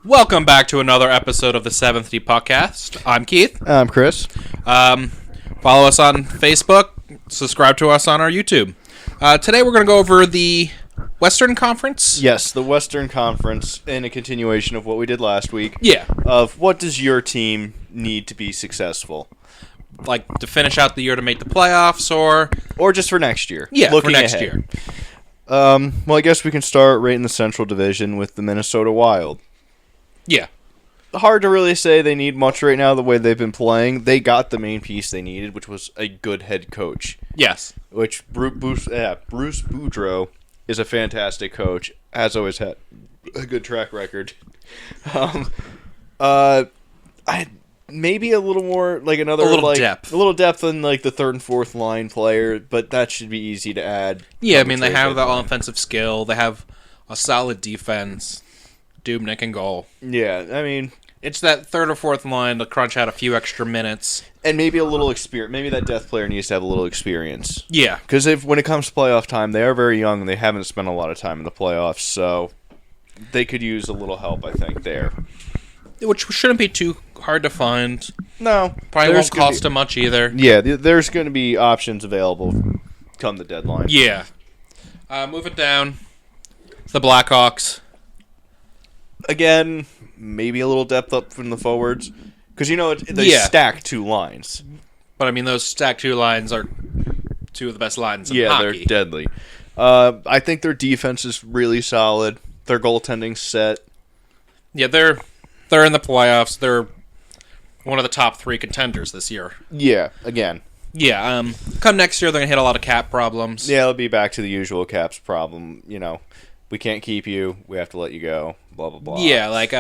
Welcome back to another episode of the 7th D Puckcast. I'm Keith. I'm Chris. Follow us on Facebook. Subscribe to us on our YouTube. Today we're going to go over the Western Conference. Yes, the Western Conference, in a continuation of what we did last week. Yeah. Of what does your team need to be successful? Like to finish out the year to make the playoffs Or just for next year. Yeah, looking for next ahead. year. Well, I guess we can start right in the Central Division with the Minnesota Wild. Yeah. Hard to really say they need much right now the way they've been playing. They got the main piece they needed, which was a good head coach. Yes. Which Bruce Boudreau is a fantastic coach. Has always had a good track record. Maybe a little more like another depth. a little depth in like the third and fourth line player, but that should be easy to add. Yeah, I mean they have the offensive skill. They have a solid defense. Dubnyk and goal. Yeah, I mean it's that third or fourth line to crunch out a few extra minutes. And maybe a little experience. Maybe that depth player needs to have a little experience. Yeah. Because when it comes to playoff time, they are very young and they haven't spent a lot of time in the playoffs, so they could use a little help, I think, there. Which shouldn't be too hard to find. No. Probably won't cost them much either. Yeah, there's going to be options available come the deadline. Yeah. Moving down, the Blackhawks. Again, maybe a little depth up from the forwards. Because, they stack two lines. But, I mean, those stacked two lines are two of the best lines in hockey. Yeah, they're deadly. I think their defense is really solid. Their goaltending's set. Yeah, they're in the playoffs. They're one of the top three contenders this year. Yeah, again. Yeah, come next year, they're going to hit a lot of cap problems. Yeah, it'll be back to the usual caps problem. We can't keep you. We have to let you go. Blah, blah, blah. Yeah, like,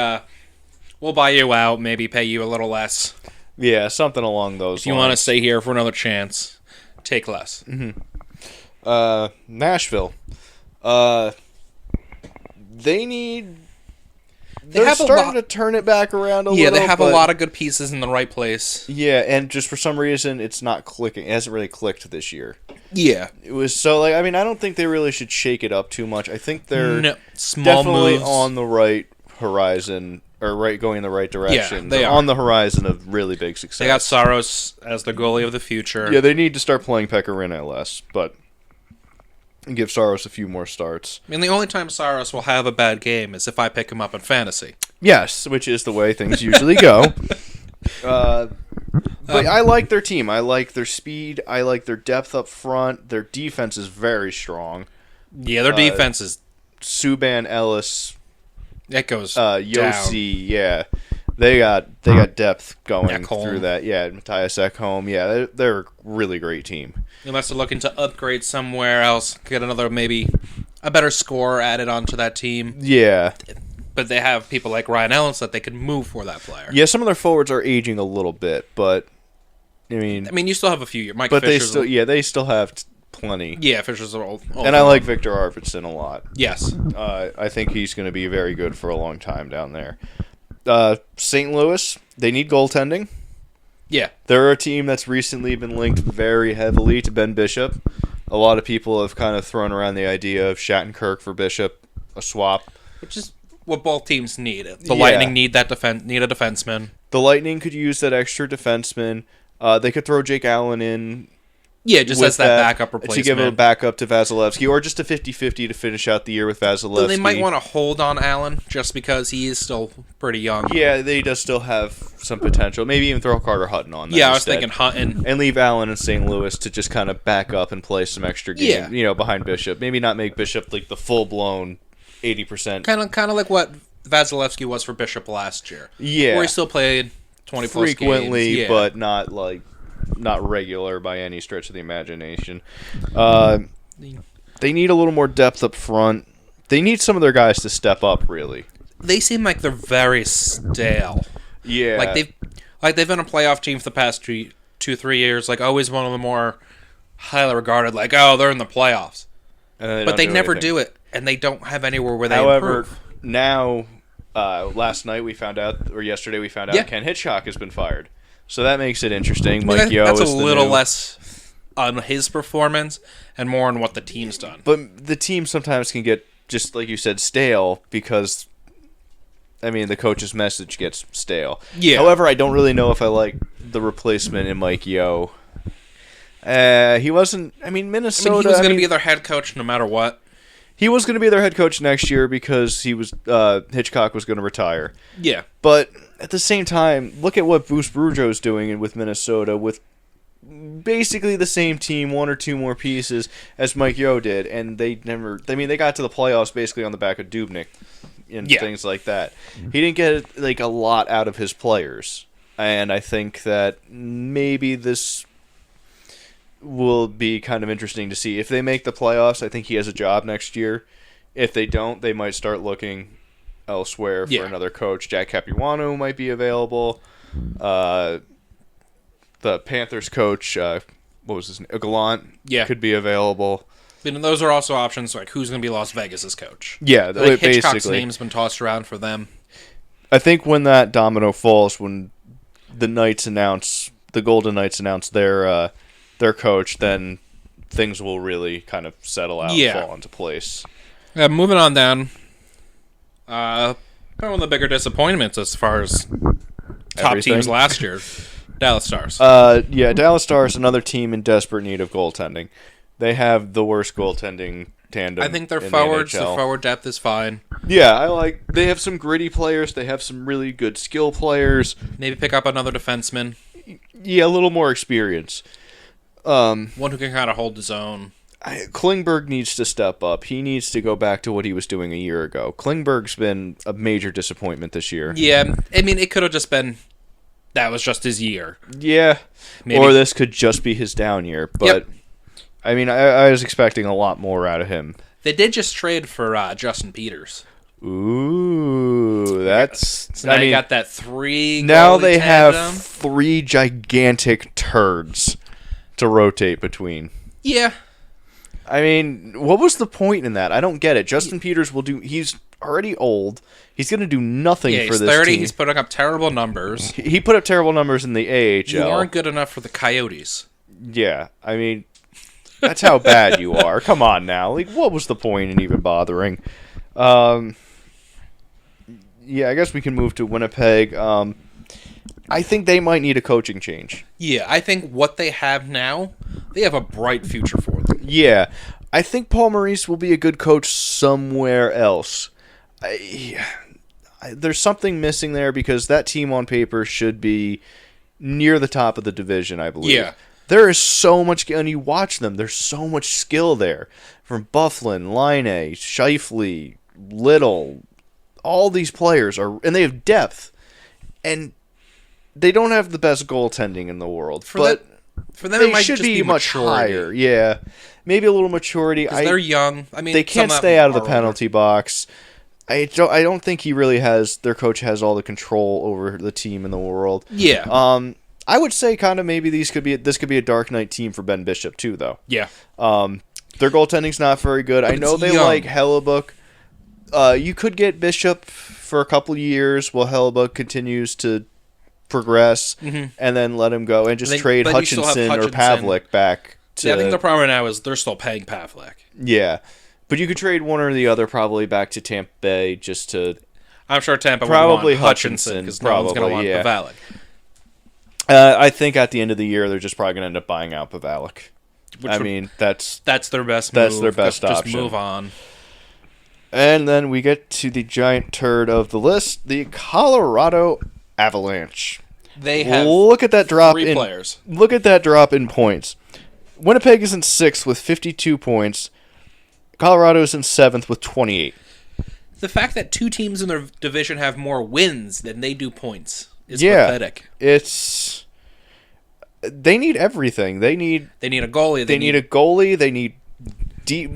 we'll buy you out, maybe pay you a little less. Yeah, something along those lines. If you want to stay here for another chance, take less. Mm-hmm. Nashville. They're starting to turn it back around a little. Yeah, they have a lot of good pieces in the right place. Yeah, and just for some reason, it's not clicking. It hasn't really clicked this year. Yeah. It was so, I don't think they really should shake it up too much. I think they're definitely moves on the right horizon, or going in the right direction. Yeah, they are. On the horizon of really big success. They got Saros as the goalie of the future. Yeah, they need to start playing Pecorino less, but give Saros a few more starts. I mean, the only time Saros will have a bad game is if I pick him up in fantasy. Yes, which is the way things usually go. But I like their team. I like their speed. I like their depth up front. Their defense is very strong. Yeah, their defense is... Subban, Ellis. It goes Yossi, yeah. They got depth going through that. Yeah, Matthias Ekholm. Yeah, they're a really great team. Unless they're looking to upgrade somewhere else, get another, maybe a better scorer added onto that team. Yeah. But they have people like Ryan Ellis that they can move for that player. Yeah, some of their forwards are aging a little bit, but I mean, you still have a few years. They still have plenty. Yeah, Fisher's old. And I like Victor Arvidsson a lot. Yes. I think he's going to be very good for a long time down there. St. Louis, they need goaltending. Yeah. They're a team that's recently been linked very heavily to Ben Bishop. A lot of people have kind of thrown around the idea of Shattenkirk for Bishop, a swap. Which is what both teams need. The Lightning need a defenseman. The Lightning could use that extra defenseman. They could throw Jake Allen in. Yeah, just as that backup replacement. To give a backup to Vasilevsky, or just a 50-50 to finish out the year with Vasilevsky. So they might want to hold on Allen just because he is still pretty young. Yeah, they does still have some potential. Maybe even throw Carter Hutton on that. Yeah, I was thinking Hutton. And leave Allen in St. Louis to just kind of back up and play some extra game, behind Bishop. Maybe not make Bishop like the full-blown 80%. Kind of like what Vasilevsky was for Bishop last year. Yeah. Where he still played 20+ frequently, games. But not regular by any stretch of the imagination. They need a little more depth up front. They need some of their guys to step up, really. They seem like they're very stale. Yeah. They've been a playoff team for the past 2-3 years, like always one of the more highly regarded, like, oh, they're in the playoffs. But they never do it, and they don't have anywhere where they improve. Now, yesterday we found out Ken Hitchcock has been fired. So that makes it interesting. Mike Yeo that's is a little less on his performance and more on what the team's done. But the team sometimes can get, just like you said, stale because I mean, the coach's message gets stale. Yeah. However, I don't really know if I like the replacement in Mike Yeo. He wasn't. I mean, Minnesota. He was going to be their head coach no matter what. He was going to be their head coach next year because he was Hitchcock was going to retire. Yeah. But at the same time, look at what Bruce Boudreau's doing with Minnesota with basically the same team, one or two more pieces as Mike Yeo did, and they never. I mean, they got to the playoffs basically on the back of Dubnyk and things like that. He didn't get like a lot out of his players, and I think that maybe this will be kind of interesting to see. If they make the playoffs, I think he has a job next year. If they don't, they might start looking elsewhere for another coach. Jack Capuano might be available. The Panthers coach, what was his name? Gallant, could be available. And those are also options, like who's going to be Las Vegas' coach. Yeah, like Hitchcock's name's been tossed around for them. I think when that domino falls, when the Golden Knights announce their coach, then things will really kind of settle out and fall into place. Moving on down. One of the bigger disappointments as far as top teams last year. Dallas Stars. Dallas Stars, another team in desperate need of goaltending. They have the worst goaltending tandem. I think their forwards, the forward depth is fine. Yeah, they have some gritty players. They have some really good skill players. Maybe pick up another defenseman. Yeah, a little more experience. One who can kind of hold his own. Klingberg needs to step up. He needs to go back to what he was doing a year ago. Klingberg's been a major disappointment this year. Yeah, I mean, it could have just been that was just his year. Yeah, maybe. Or this could just be his down year. But, I mean, I was expecting a lot more out of him. They did just trade for Justin Peters. Ooh, that's... So now you got that 3 Now they have 3 gigantic turds to rotate between. Yeah. I mean, what was the point in that? I don't get it. Justin Peters will do... He's already old. He's going to do nothing for this 30. team. He's putting up terrible numbers. He put up terrible numbers in the AHL. You aren't good enough for the Coyotes. Yeah, I mean, that's how bad you are. Come on now. Like, what was the point in even bothering? Yeah, I guess we can move to Winnipeg. I think they might need a coaching change. Yeah, I think what they have now, they have a bright future for them. Yeah, I think Paul Maurice will be a good coach somewhere else. There's something missing there because that team on paper should be near the top of the division, I believe. Yeah. There is so much, and you watch them, there's so much skill there. From Byfuglien, Laine, Scheifele, Little, all these players are, and they have depth. And they don't have the best goaltending in the world. For them, it might should just be much higher. Yeah. Maybe a little maturity. Because they're young. I mean, they can't stay out of the penalty box. I don't think their coach has all the control over the team in the world. Yeah. I would say kind of maybe this could be a Dark Knight team for Ben Bishop too, though. Yeah. Their goaltending's not very good. I know they like Hellebuck. You could get Bishop for a couple of years while Hellebuck continues to progress, and then let him go and just trade Hutchinson or Pavlik back. I think the problem right now is they're still paying Pavlik. Yeah. But you could trade one or the other probably back to Tampa Bay just to... I'm sure Tampa probably would want Hutchinson because no one's going to want Pavlik. I think at the end of the year, they're just probably going to end up buying out Pavlik. That's their best move. That's their best option. Just move on. And then we get to the giant turd of the list, the Colorado Avalanche. They have look at that drop 3 players. Look at that drop in points. Winnipeg is in 6th with 52 points. Colorado is in 7th with 28. The fact that 2 teams in their division have more wins than they do points is pathetic. They need everything. They need a goalie. They need a goalie. They need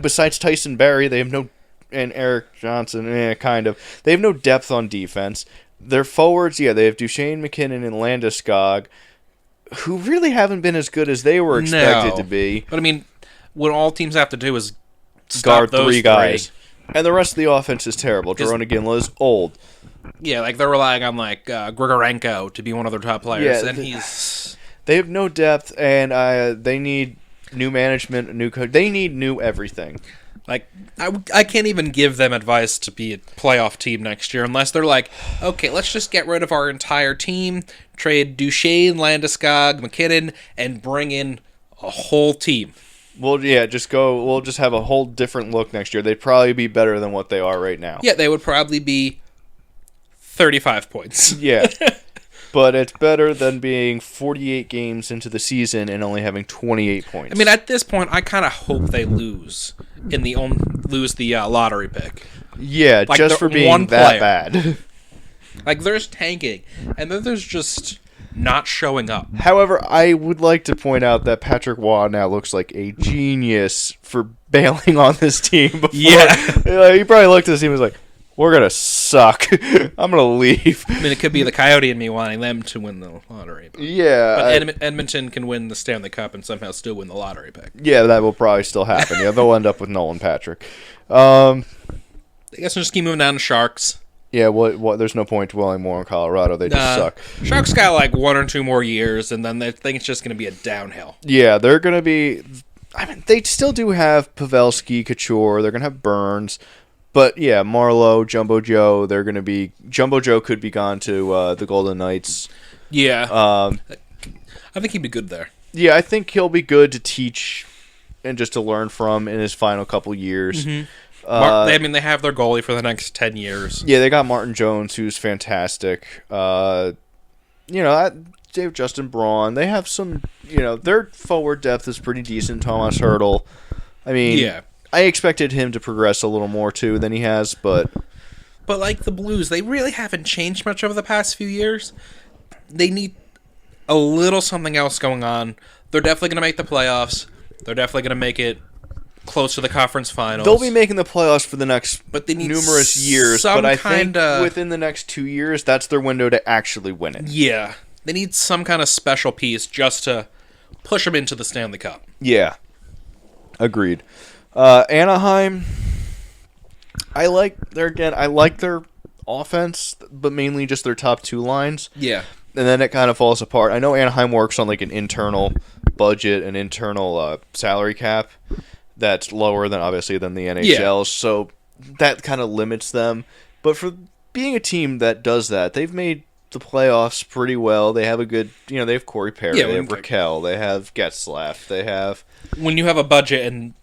besides Tyson Barrie, they have no, and Eric Johnson, kind of. They have no depth on defense. Their forwards, they have Duchesne, McKinnon, and Landeskog, who really haven't been as good as they were expected to be. But I mean, what all teams have to do is guard 3 guys. And the rest of the offense is terrible. Jarona Ginla is old. Yeah, like they're relying on Grigorenko to be one of their top players, and they have no depth, and they need new management, a new coach. They need new everything. Like, I can't even give them advice to be a playoff team next year unless they're like, okay, let's just get rid of our entire team, trade Duchesne, Landeskog, McKinnon, and bring in a whole team. We'll just have a whole different look next year. They'd probably be better than what they are right now. Yeah, they would probably be 35 points. Yeah. But it's better than being 48 games into the season and only having 28 points. I mean, at this point, I kind of hope they lose the lottery pick. Yeah, like just for being that bad. Like, there's tanking, and then there's just not showing up. However, I would like to point out that Patrick Waugh now looks like a genius for bailing on this team. Before. Yeah. He probably looked at this team and was like, we're going to suck. I'm going to leave. I mean, it could be the Coyote and me wanting them to win the lottery. But Edmonton can win the Stanley Cup and somehow still win the lottery pick. Yeah, that will probably still happen. Yeah, they'll end up with Nolan Patrick. I guess we'll just keep moving down to Sharks. Yeah, what? There's no point dwelling more in Colorado. They just suck. Sharks got like 1 or 2 more years, and then they think it's just going to be a downhill. Yeah, they're going to be... I mean, they still do have Pavelski, Couture. They're going to have Burns. But yeah, Marleau, Jumbo Joe, they're going to be... Jumbo Joe could be gone to the Golden Knights. Yeah. I think he'd be good there. Yeah, I think he'll be good to teach and just to learn from in his final couple years. Mm-hmm. They have their goalie for the next 10 years. Yeah, they got Martin Jones, who's fantastic. They have Justin Braun. They have some... their forward depth is pretty decent. Thomas Hertl. I mean... Yeah. I expected him to progress a little more, too, than he has, but... But, like, the Blues, they really haven't changed much over the past few years. They need a little something else going on. They're definitely going to make the playoffs. They're definitely going to make it close to the conference finals. They'll be making the playoffs for the next numerous years, but I think within the next 2 years, that's their window to actually win it. Yeah. They need some kind of special piece just to push them into the Stanley Cup. Yeah. Agreed. Anaheim, I like their offense, but mainly just their top 2 lines. Yeah. And then it kind of falls apart. I know Anaheim works on like an internal budget, an internal salary cap that's lower than the NHL, so that kind of limits them. But for being a team that does that, they've made the playoffs pretty well. They have a good, they have Corey Perry, they have Raquel, they have Getzlaf, they have... When you have a budget and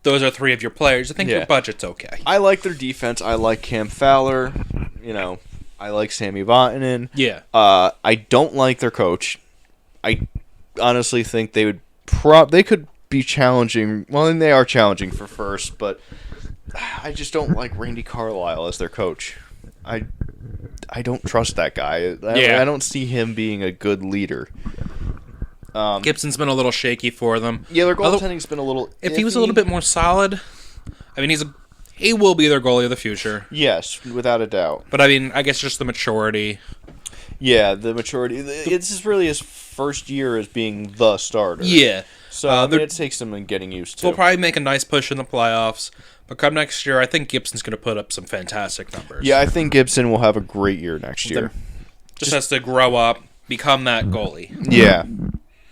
those are 3 of your players, I think your budget's okay. I like their defense. I like Cam Fowler. I like Sami Vatanen. Yeah. I don't like their coach. I honestly think they could be challenging. Well, and they are challenging for first, but I just don't like Randy Carlyle as their coach. I don't trust that guy. I don't see him being a good leader. Gibson's been a little shaky for them. Yeah, their goaltending's been a little If iffy. He was a little bit more solid, I mean, he will be their goalie of the future. Yes, without a doubt. But I mean, I guess just the maturity. Yeah, the maturity. This is really his first year as being the starter. Yeah. So it takes some getting used to. They'll probably make a nice push in the playoffs. But come next year, I think Gibson's going to put up some fantastic numbers. Yeah, I think Gibson will have a great year next year. Just has to grow up, become that goalie. Yeah.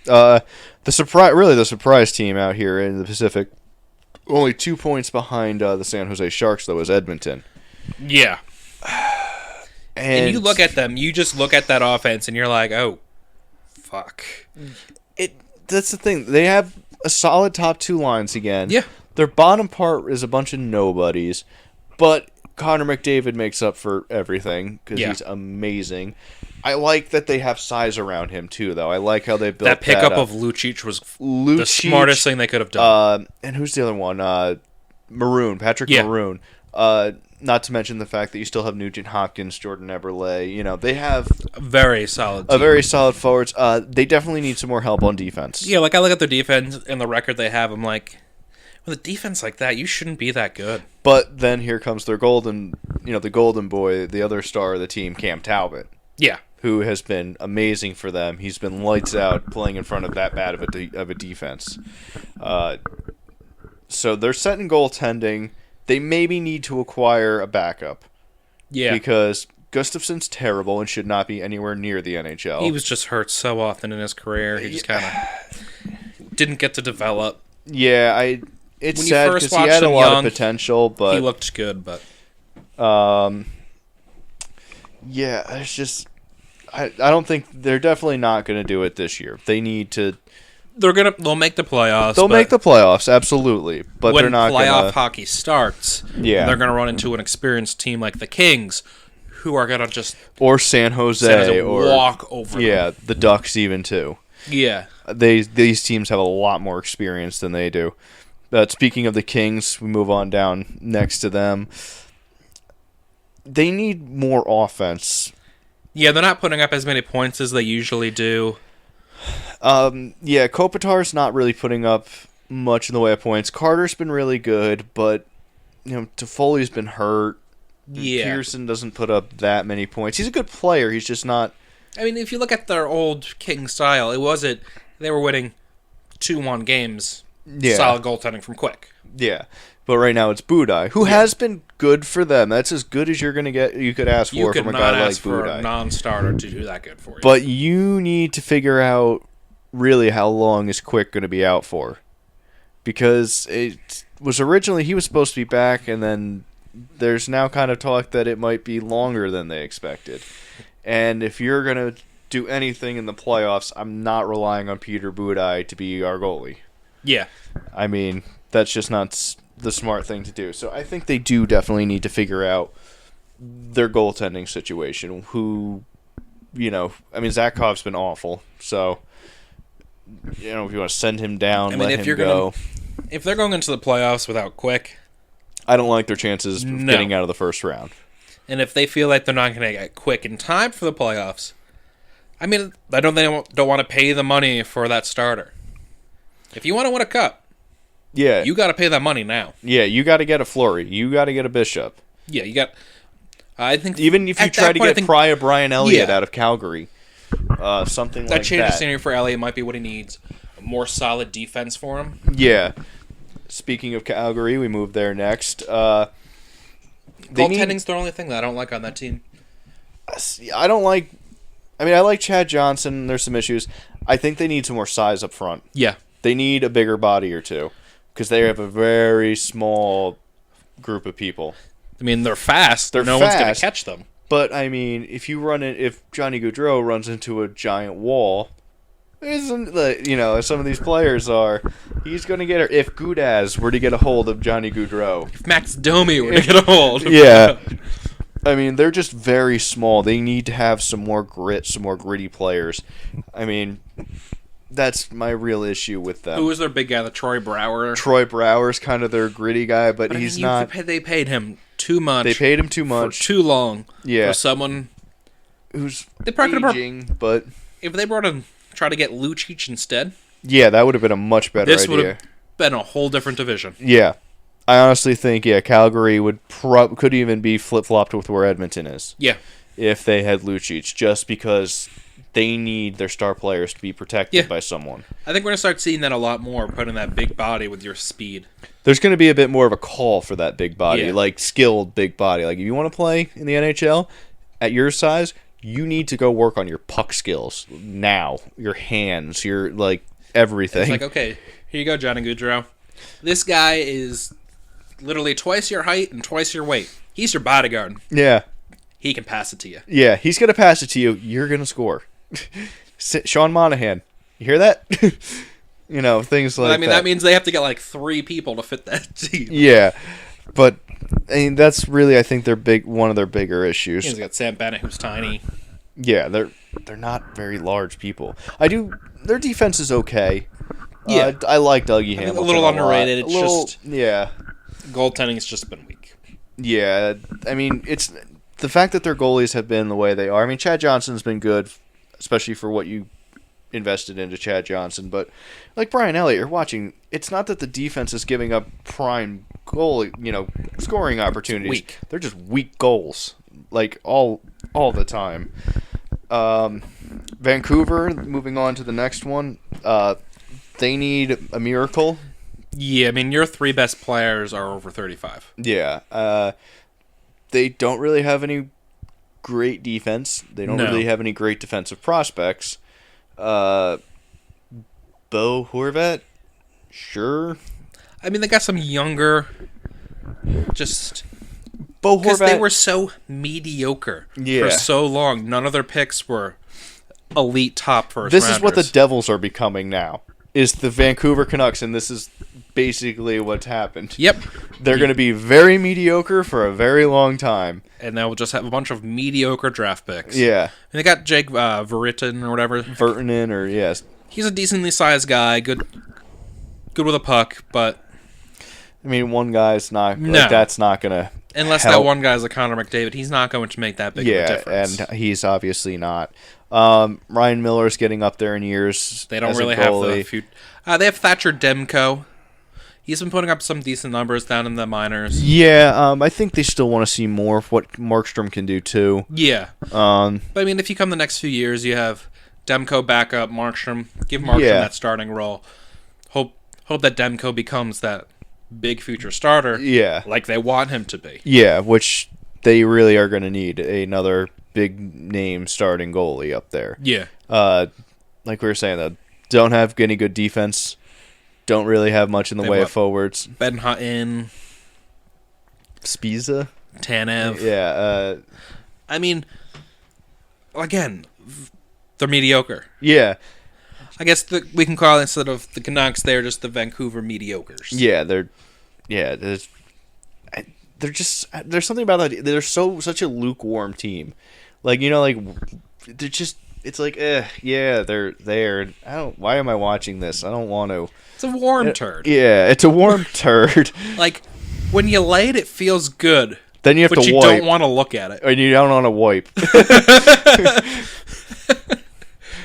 The surprise team out here in the Pacific, only 2 points behind the San Jose Sharks, though, is Edmonton. Yeah. And you look at them, you just look at that offense, and you're like, oh, fuck. That's the thing. They have a solid top 2 lines again. Yeah. Their bottom part is a bunch of nobodies, but Connor McDavid makes up for everything because he's amazing. I like that they have size around him, too, though. I like how they built that pickup of Lucic was the smartest thing they could have done. And who's the other one? Maroon, Patrick Maroon. Not to mention the fact that you still have Nugent Hopkins, Jordan Eberle. They have a very solid forwards. They definitely need some more help on defense. Yeah, like I look at their defense and the record they have, I'm like, with a defense like that, you shouldn't be that good. But then here comes their the golden boy, the other star of the team, Cam Talbot. Yeah. Who has been amazing for them. He's been lights out playing in front of that bad of a defense. So they're setting goaltending. They maybe need to acquire a backup. Yeah. Because Gustafson's terrible and should not be anywhere near the NHL. He was just hurt so often in his career. He just kind of didn't get to develop. Yeah, it's when sad because he had a lot of potential, but he looked good. But yeah, it's just I don't think they're definitely not going to do it this year. They need to. They'll make the playoffs. They'll make the playoffs, absolutely. But they're not when playoff hockey starts, yeah, they're going to run into an experienced team like the Kings, who are going to just or San Jose or walk over. Yeah, them. The Ducks even too. Yeah, these teams have a lot more experience than they do. But speaking of the Kings, we move on down next to them. They need more offense. Yeah, they're not putting up as many points as they usually do. Yeah, Kopitar's not really putting up much in the way of points. Carter's been really good, but Toffoli's been hurt. Yeah, Pearson doesn't put up that many points. He's a good player. He's just not. I mean, if you look at their old King style, they were winning 2-1 games. Yeah. Solid goaltending from Quick. Yeah, but right now it's Budaj, who has been good for them. That's as good as you're gonna get. You could ask for from a guy like Budaj. You could not ask for a non-starter to do that good for you. But you need to figure out really how long is Quick going to be out for, because it was originally he was supposed to be back, and then there's now kind of talk that it might be longer than they expected. And if you're going to do anything in the playoffs, I'm not relying on Peter Budaj to be our goalie. Yeah. I mean, that's just not the smart thing to do. So I think they do definitely need to figure out their goaltending situation. Zakhov's been awful. So, if you want to send him down, let him go. If they're going into the playoffs without Quick, I don't like their chances of getting out of the first round. And if they feel like they're not going to get Quick in time for the playoffs, I mean, they don't want to pay the money for that starter. If you want to win a cup, you got to pay that money now. Yeah, you got to get a Fleury. You got to get a Bishop. Yeah, you got. I think even if you try to get Brian Elliott out of Calgary, something like that. That change of scenery for Elliott might be what he needs. A more solid defense for him. Yeah. Speaking of Calgary, we move there next. Goaltending's the only thing that I don't like on that team. I like Chad Johnson. There's some issues. I think they need some more size up front. Yeah. They need a bigger body or two because they have a very small group of people. I mean, they're fast. No one's going to catch them. But, I mean, if Johnny Gaudreau runs into a giant wall, some of these players are, he's going to get her. If Gudaz were to get a hold of Johnny Gaudreau. If Max Domi were to get a hold. Yeah. I mean, they're just very small. They need to have some more grit, some more gritty players. I mean, that's my real issue with them. Who was their big guy, the Troy Brouwer? Troy Brouwer's kind of their gritty guy, but he's not. They paid him too much. They paid him too much. For too long. Yeah. For someone who's aging, but... If they try to get Lucic instead... Yeah, that would have been a much better idea. This would have been a whole different division. Yeah. I honestly think, Calgary could even be flip-flopped with where Edmonton is. Yeah. If they had Lucic, just because they need their star players to be protected by someone. I think we're going to start seeing that a lot more, putting that big body with your speed. There's going to be a bit more of a call for that big body, like skilled big body. Like, if you want to play in the NHL at your size, you need to go work on your puck skills now. Your hands, your, everything. It's like, okay, here you go, Johnny Gaudreau. This guy is literally twice your height and twice your weight. He's your bodyguard. Yeah. He can pass it to you. Yeah, he's going to pass it to you. You're going to score. Sean Monahan. You hear that? Things like that. That means they have to get 3 people to fit that team. Yeah. But that's really, I think, one of their bigger issues. He's got Sam Bennett, who's tiny. Yeah, they're not very large people. Their defense is okay. Yeah. I like Dougie Hamilton. A little underrated. Yeah. Goaltending's just been weak. Yeah, I mean, it's the fact that their goalies have been the way they are. I mean, Chad Johnson's been good, especially for what you invested into Chad Johnson. But like Brian Elliott, you're watching. It's not that the defense is giving up prime goal, scoring opportunities. Weak. They're just weak goals, all the time. Vancouver, moving on to the next one. They need a miracle. Yeah, I mean, your 3 best players are over 35. Yeah. They don't really have any great defense. They don't really have any great defensive prospects. Bo Horvat, sure. I mean, they got some younger, just Bo because Horvat, they were so mediocre for so long. None of their picks were elite top first This rounders. is what the Devils are becoming now. Is the Vancouver Canucks, and this is basically what's happened. Yep. They're going to be very mediocre for a very long time. And they'll just have a bunch of mediocre draft picks. Yeah. And they got Jake Veritten or whatever. Vertinen, or yes. He's a decently sized guy, good with a puck, but... I mean, one guy's not... No. Like, that's not going to Unless help. That one guy's a Connor McDavid, he's not going to make that big of a difference. And he's obviously not. Ryan Miller's getting up there in years. They don't really have the future. They have Thatcher Demko. He's been putting up some decent numbers down in the minors. Yeah, I think they still want to see more of what Markstrom can do too. Yeah. But I mean, if you come the next few years, you have Demko back up Markstrom. Give Markstrom that starting role. Hope that Demko becomes that big future starter. Yeah. Like they want him to be. Yeah, which they really are going to need another big name starting goalie up there. Yeah. Like we were saying, though, don't have any good defense. Don't really have much in the way of forwards. Ben Hutton. Spiza. Tanev. Yeah. I mean, again, they're mediocre. Yeah. I guess we can call it, instead of the Canucks, they're just the Vancouver mediocres. Yeah, they're just, there's something about that. They're such a lukewarm team. Like, you know, like, they're just, it's like, yeah, they're there. Why am I watching this? I don't want to. It's a warm turd. Yeah, it's a warm turd. Like, when you lay it feels good. Then you have to wipe. But you don't want to look at it. And you don't want to wipe.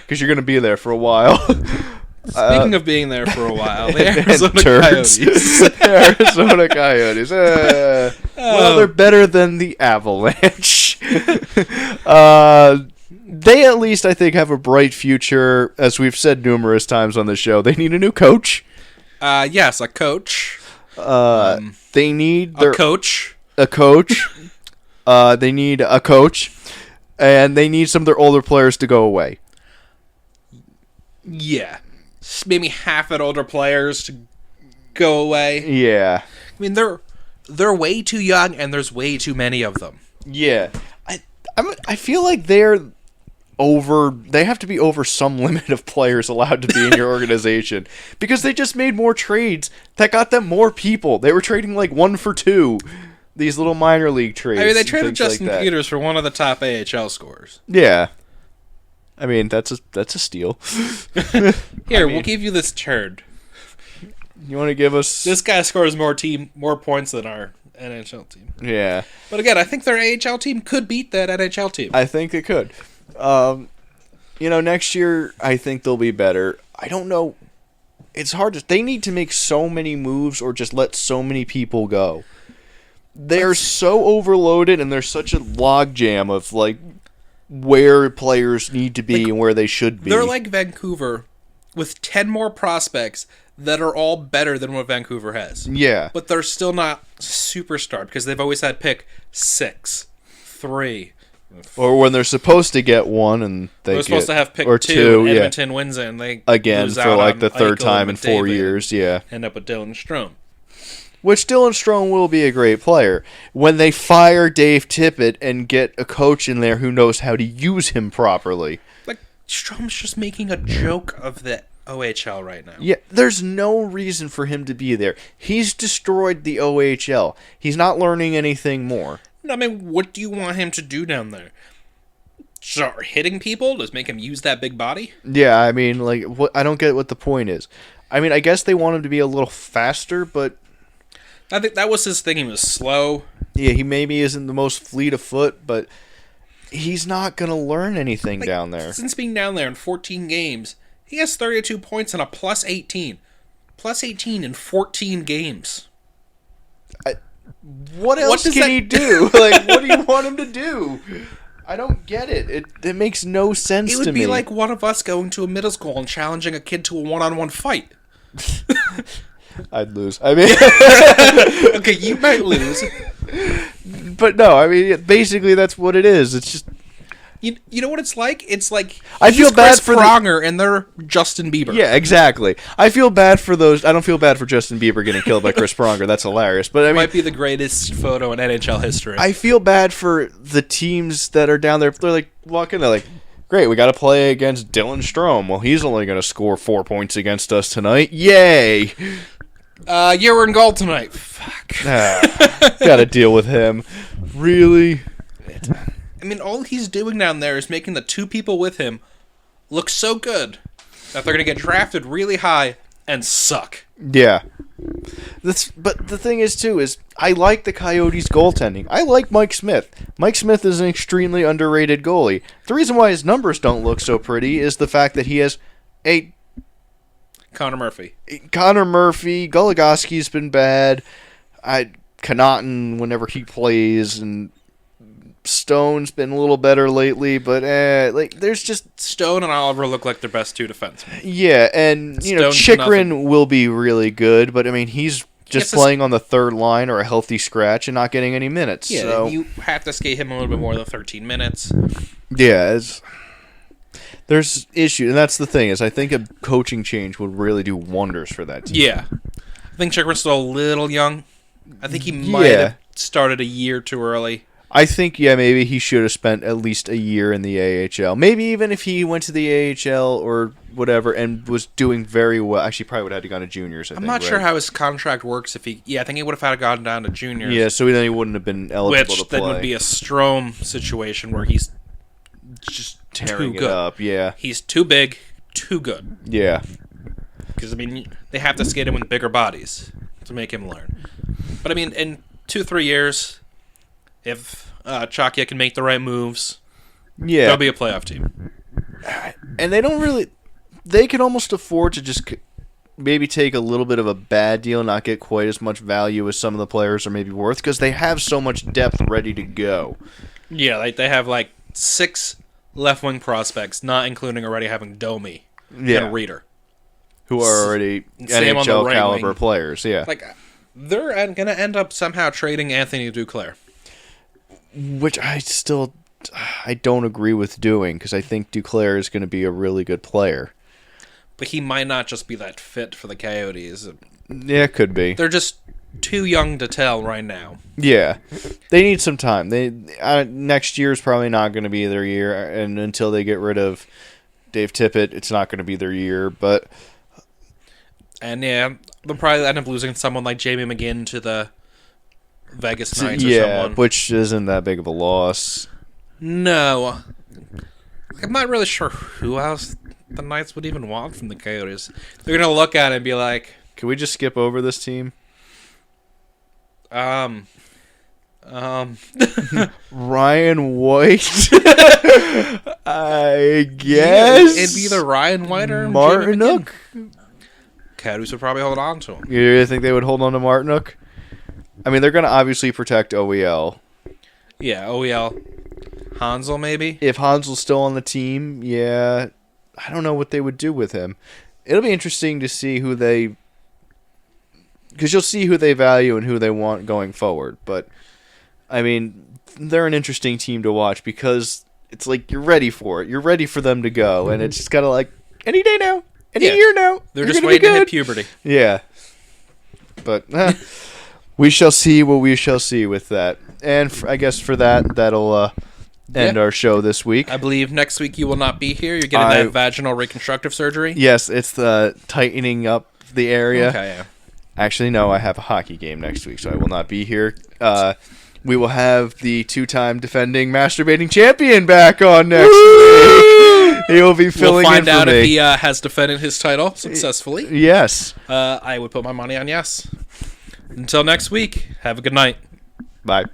Because you're going to be there for a while. Speaking of being there for a while, the Arizona Coyotes. Arizona Coyotes. Well, they're better than the Avalanche. They at least, I think, have a bright future. As we've said numerous times on the show, they need a new coach. Yes, a coach. They need a coach. A coach. They need a coach. And they need some of their older players to go away. Yeah. Maybe half at older players to go away. Yeah. I mean, they're way too young, and there's way too many of them. Yeah. I feel like they have to be over some limit of players allowed to be in your organization, because they just made more trades that got them more people. They were trading like 1 for 2, these little minor league trades. I mean, they traded Justin Peters for one of the top AHL scorers. Yeah. I mean, that's a steal. Here, we'll give you this turd. You want to give us... This guy scores more points than our NHL team. Yeah. But again, I think their AHL team could beat that NHL team. I think it could. Next year, I think they'll be better. I don't know. It's hard to... They need to make so many moves or just let so many people go. They're so overloaded, and there's such a logjam of, like, where players need to be and where they should be. They're like Vancouver with 10 more prospects that are all better than what Vancouver has. Yeah. But they're still not superstar because they've always had pick 6, 3. Or when they're supposed to get one and they're supposed to have pick 2 and Edmonton wins it, and they again lose for out like on the third Eichel time in and 4 McDavid, years. Yeah. End up with Dylan Strome. Which Dylan Strome will be a great player when they fire Dave Tippett and get a coach in there who knows how to use him properly. Like, Strome's just making a joke of the OHL right now. Yeah, there's no reason for him to be there. He's destroyed the OHL. He's not learning anything more. I mean, what do you want him to do down there? Start hitting people? Just make him use that big body? Yeah, I mean, like, I don't get what the point is. I mean, I guess they want him to be a little faster, but... I think that was his thing. He was slow. Yeah, he maybe isn't the most fleet of foot, but he's not going to learn anything down there. Since being down there in 14 games, he has 32 points and a plus 18. Plus 18 in 14 games. What else can he do? Like, what do you want him to do? I don't get it. It makes no sense to me. It would be like one of us going to a middle school and challenging a kid to a one-on-one fight. I'd lose. I mean... Okay, you might lose. But no, I mean, basically that's what it is. It's just... You know what it's like? It's like I feel bad Chris for Pronger and they're Justin Bieber. Yeah, exactly. I feel bad for those. I don't feel bad for Justin Bieber getting killed by Chris Pronger. That's hilarious. But I mean, might be the greatest photo in NHL history. I feel bad for the teams that are down there. They're like walking. They're like, great, we got to play against Dylan Strome. Well, he's only going to score 4 points against us tonight. Yay! You were in goal tonight. Fuck. Got to deal with him. Really? I mean, all he's doing down there is making the two people with him look so good that they're going to get drafted really high and suck. Yeah. But the thing is, too, is I like the Coyotes' goaltending. I like Mike Smith. Mike Smith is an extremely underrated goalie. The reason why his numbers don't look so pretty is the fact that he has a... Connor Murphy. Goligoski's been bad. Connaughton, whenever he plays, and... Stone's been a little better lately, but there's just Stone and Oliver look like their best two defensemen. Yeah, and Chychrun will be really good, but I mean he's just playing on the third line or a healthy scratch and not getting any minutes. Yeah, so you have to skate him a little bit more than 13 minutes. Yeah, there's issue, and that's the thing is I think a coaching change would really do wonders for that team. Yeah, I think Chychrun's still a little young. I think he might have started a year too early. I think, maybe he should have spent at least a year in the AHL. Maybe even if he went to the AHL or whatever and was doing very well. Actually, probably would have had to go to juniors, I'm not sure how his contract works. I think he would have had to gone down to juniors. Yeah, so then he wouldn't have been eligible to play. Which then would be a Strome situation where he's just tearing too good. It up, yeah. He's too big, too good. Yeah. Because, I mean, they have to skate him with bigger bodies to make him learn. But, I mean, in 2-3 years... If Chakia can make the right moves, they'll be a playoff team. And they don't really... They can almost afford to just maybe take a little bit of a bad deal, not get quite as much value as some of the players are maybe worth, because they have so much depth ready to go. Yeah, they have 6 left-wing prospects, not including already having Domi and Reeder. Who are already NHL caliber players, yeah. They're going to end up somehow trading Anthony Duclair. Which I don't agree with doing, because I think Duclair is going to be a really good player. But he might not just be that fit for the Coyotes. Yeah, it could be. They're just too young to tell right now. Yeah. They need some time. Next year is probably not going to be their year, and until they get rid of Dave Tippett, it's not going to be their year, but... And yeah, they'll probably end up losing someone like Jamie McGinn to the Vegas Knights or someone. Which isn't that big of a loss. No. I'm not really sure who else the Knights would even want from the Coyotes. They're going to look at it and be like... Can we just skip over this team? Ryan White? I guess? It'd be either Ryan White or Martinook? Coyotes would probably hold on to him. You really think they would hold on to Martinook? I mean, they're going to obviously protect OEL. Yeah, OEL. Hansel, maybe? If Hansel's still on the team, yeah. I don't know what they would do with him. It'll be interesting to see who they... Because you'll see who they value and who they want going forward. But, I mean, they're an interesting team to watch because it's like you're ready for it. You're ready for them to go. And it's just kind of like, any day now. Any year now. They're just waiting to hit puberty. Yeah. But... we shall see what we shall see with that. And I guess for that'll end our show this week. I believe next week you will not be here. You're getting that vaginal reconstructive surgery? Yes, it's the tightening up the area. Okay, yeah. Actually, no, I have a hockey game next week, so I will not be here. We will have the 2-time defending masturbating champion back on next week. He will be filling in for me. We'll find out if he has defended his title successfully. Yes. I would put my money on yes. Until next week, have a good night. Bye.